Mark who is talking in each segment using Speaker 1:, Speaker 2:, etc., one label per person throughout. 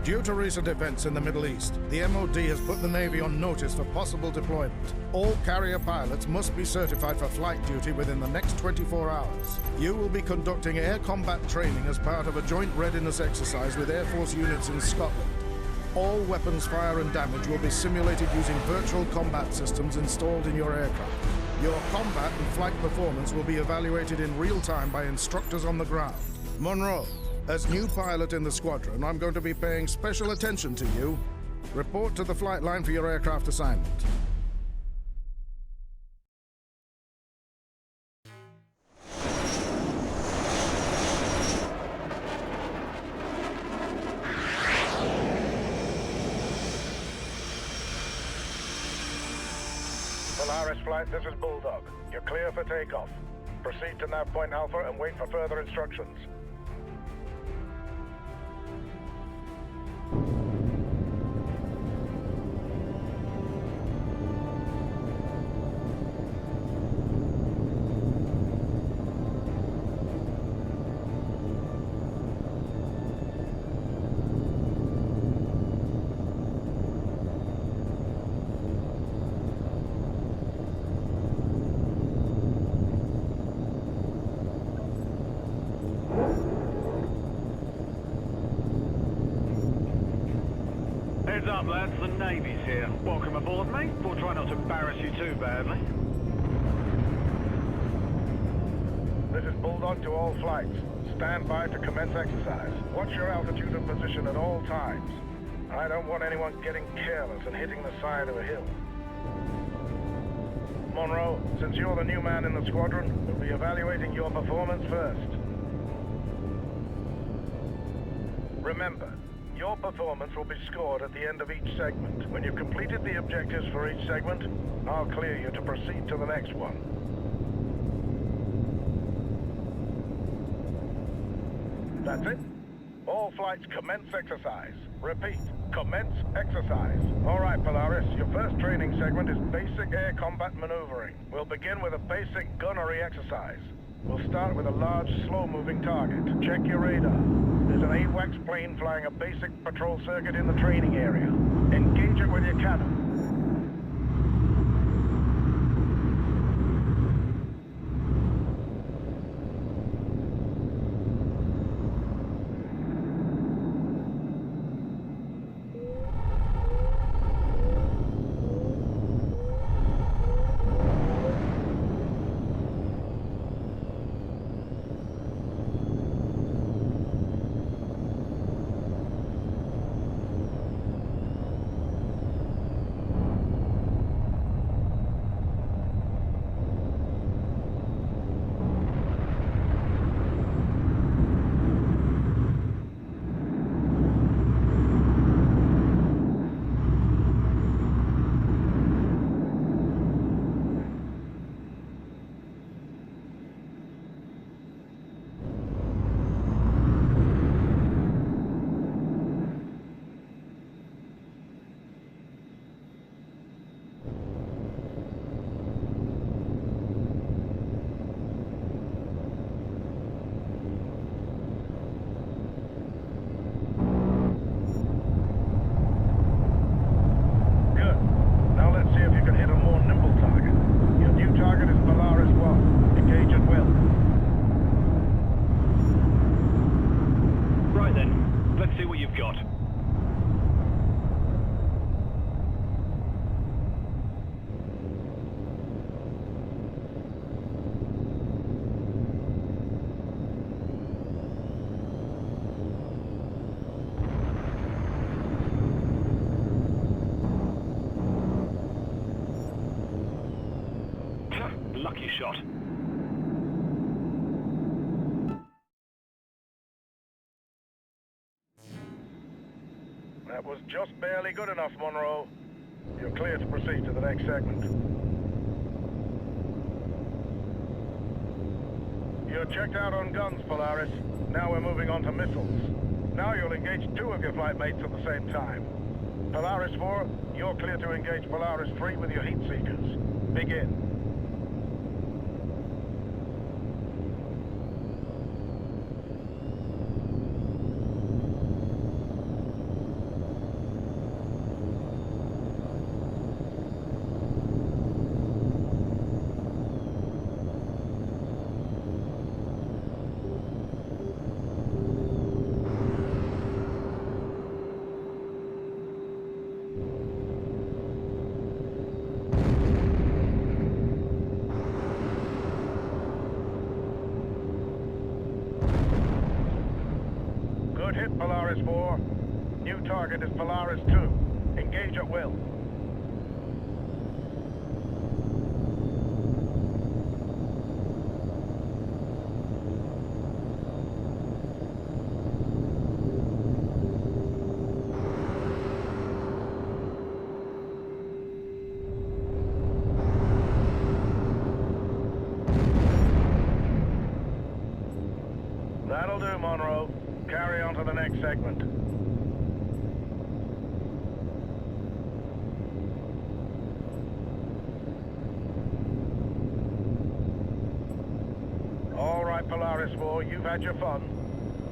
Speaker 1: Due to recent events in the Middle East, the MOD has put the Navy on notice for possible deployment. All carrier pilots must be certified for flight duty within the next 24 hours. You will be conducting air combat training as part of a joint readiness exercise with Air Force units in Scotland. All weapons fire and damage will be simulated using virtual combat systems installed in your aircraft. Your combat and flight performance will be evaluated in real time by instructors on the ground. Monroe, as new pilot in the squadron, I'm going to be paying special attention to you. Report to the flight line for your aircraft assignment.
Speaker 2: Polaris Flight, this is Bulldog. You're clear for takeoff. Proceed to nav point Alpha and wait for further instructions.
Speaker 3: Heads up, lads, the Navy's here. Welcome aboard, mate. We'll try not to embarrass you too badly.
Speaker 2: This is Bulldog to all flights. Stand by to commence exercise. Watch your altitude and position at all times. I don't want anyone getting careless and hitting the side of a hill. Monroe, since you're the new man in the squadron, we'll be evaluating your performance first. Remember, your performance will be scored at the end of each segment. When you've completed the objectives for each segment, I'll clear you to proceed to the next one. That's it. All flights commence exercise. Repeat, commence exercise. All right, Polaris, your first training segment is basic air combat maneuvering. We'll begin with a basic gunnery exercise. We'll start with a large, slow-moving target. Check your radar. There's an H.A.W.X plane flying a basic patrol circuit in the training area. Engage it with your cannon.
Speaker 3: Lucky shot.
Speaker 2: That was just barely good enough, Monroe. You're clear to proceed to the next segment. You're checked out on guns, Polaris. Now we're moving on to missiles. Now you'll engage two of your flight mates at the same time. Polaris 4, you're clear to engage Polaris 3 with your heat seekers. Begin. Good hit, Polaris 4. New target is Polaris 2. Engage at will. That'll do, Monroe. Carry on to the next segment. All right, Polaris 4, you've had your fun.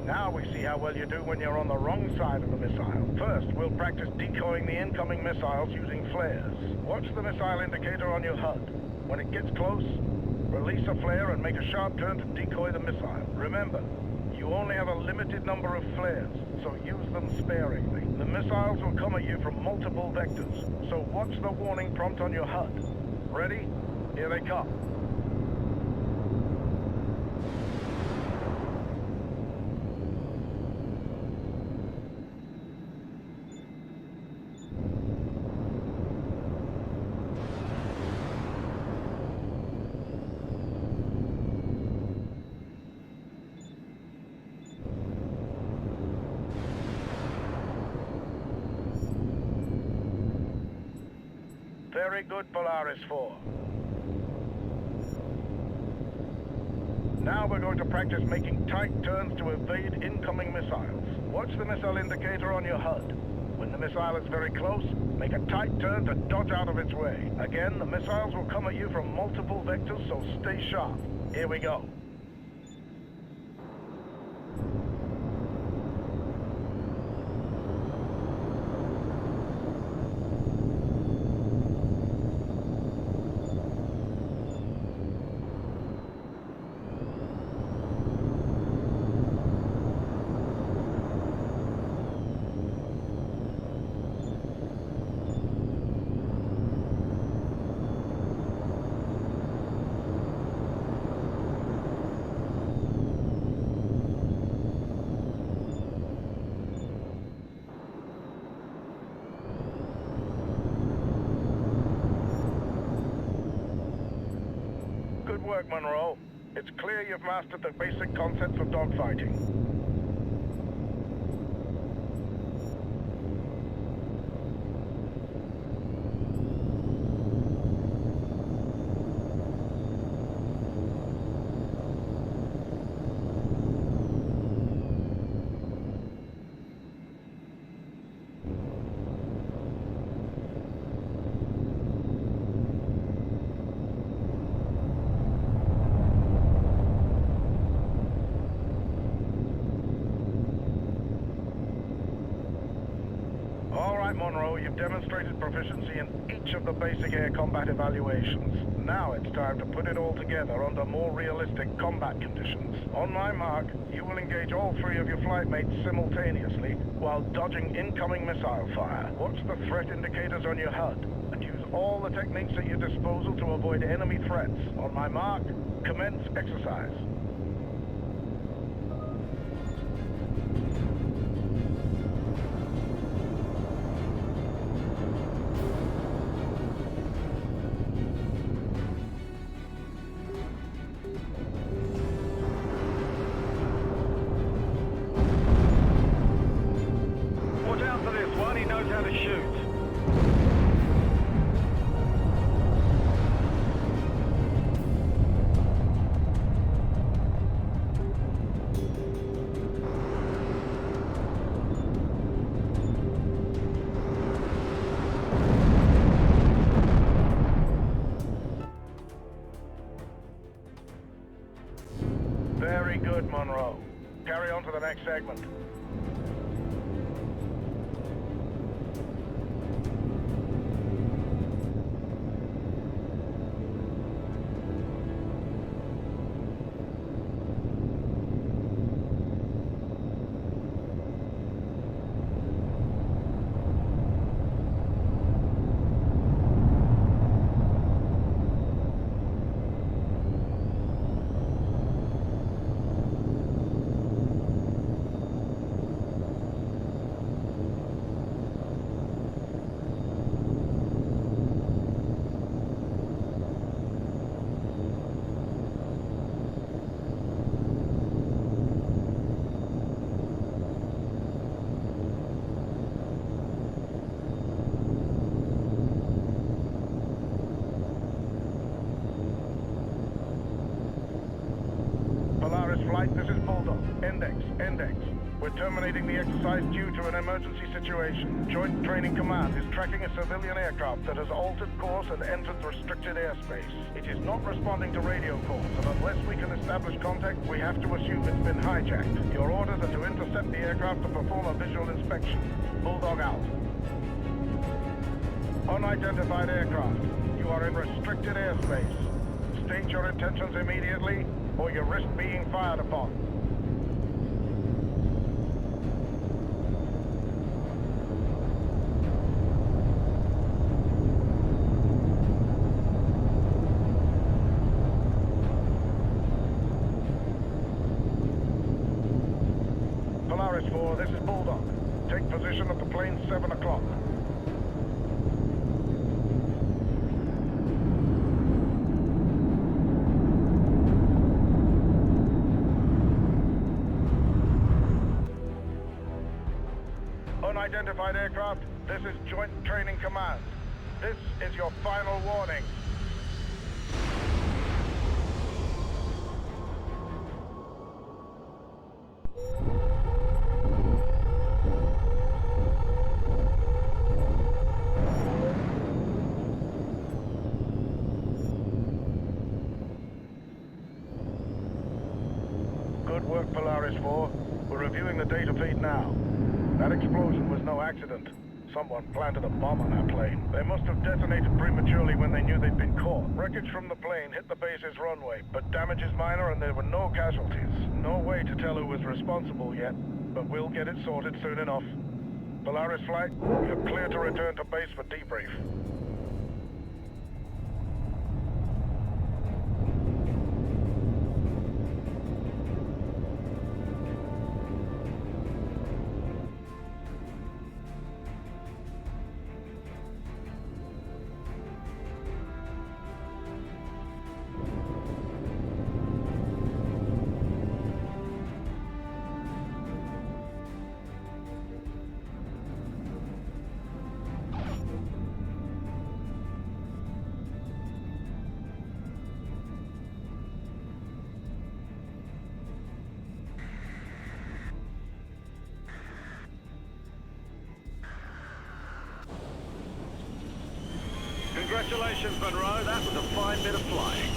Speaker 2: Now we see how well you do when you're on the wrong side of the missile. First, we'll practice decoying the incoming missiles using flares. Watch the missile indicator on your HUD. When it gets close, release a flare and make a sharp turn to decoy the missile. Remember, you only have a limited number of flares, so use them sparingly. The missiles will come at you from multiple vectors, so watch the warning prompt on your HUD. Ready? Here they come. Very good, Polaris 4. Now we're going to practice making tight turns to evade incoming missiles. Watch the missile indicator on your HUD. When the missile is very close, make a tight turn to dodge out of its way. Again, the missiles will come at you from multiple vectors, so stay sharp. Here we go. Good work, Monroe. It's clear you've mastered the basic concepts of dogfighting. Monroe, you've demonstrated proficiency in each of the basic air combat evaluations. Now it's time to put it all together under more realistic combat conditions. On my mark, you will engage all three of your flight mates simultaneously while dodging incoming missile fire. Watch the threat indicators on your HUD and use all the techniques at your disposal to avoid enemy threats. On my mark, commence exercise. Very good, Monroe. Carry on to the next segment. Flight, this is Bulldog. Index. We're terminating the exercise due to an emergency situation. Joint Training Command is tracking a civilian aircraft that has altered course and entered restricted airspace. It is not responding to radio calls, and unless we can establish contact, we have to assume it's been hijacked. Your orders are to intercept the aircraft to perform a visual inspection. Bulldog out. Unidentified aircraft. You are in restricted airspace. State your intentions immediately, or you risk being fired upon. Polaris 4, this is Bulldog. Take position at the plane 7 o'clock. Unidentified aircraft, this is Joint Training Command. This is your final warning. Good work, Polaris 4. We're reviewing the data feed now. That explosion was no accident. Someone planted a bomb on our plane. They must have detonated prematurely when they knew they'd been caught. Wreckage from the plane hit the base's runway, but damage is minor and there were no casualties. No way to tell who was responsible yet, but we'll get it sorted soon enough. Polaris Flight, you're clear to return to base for debrief.
Speaker 3: Congratulations, Monroe. That was a fine bit of flying.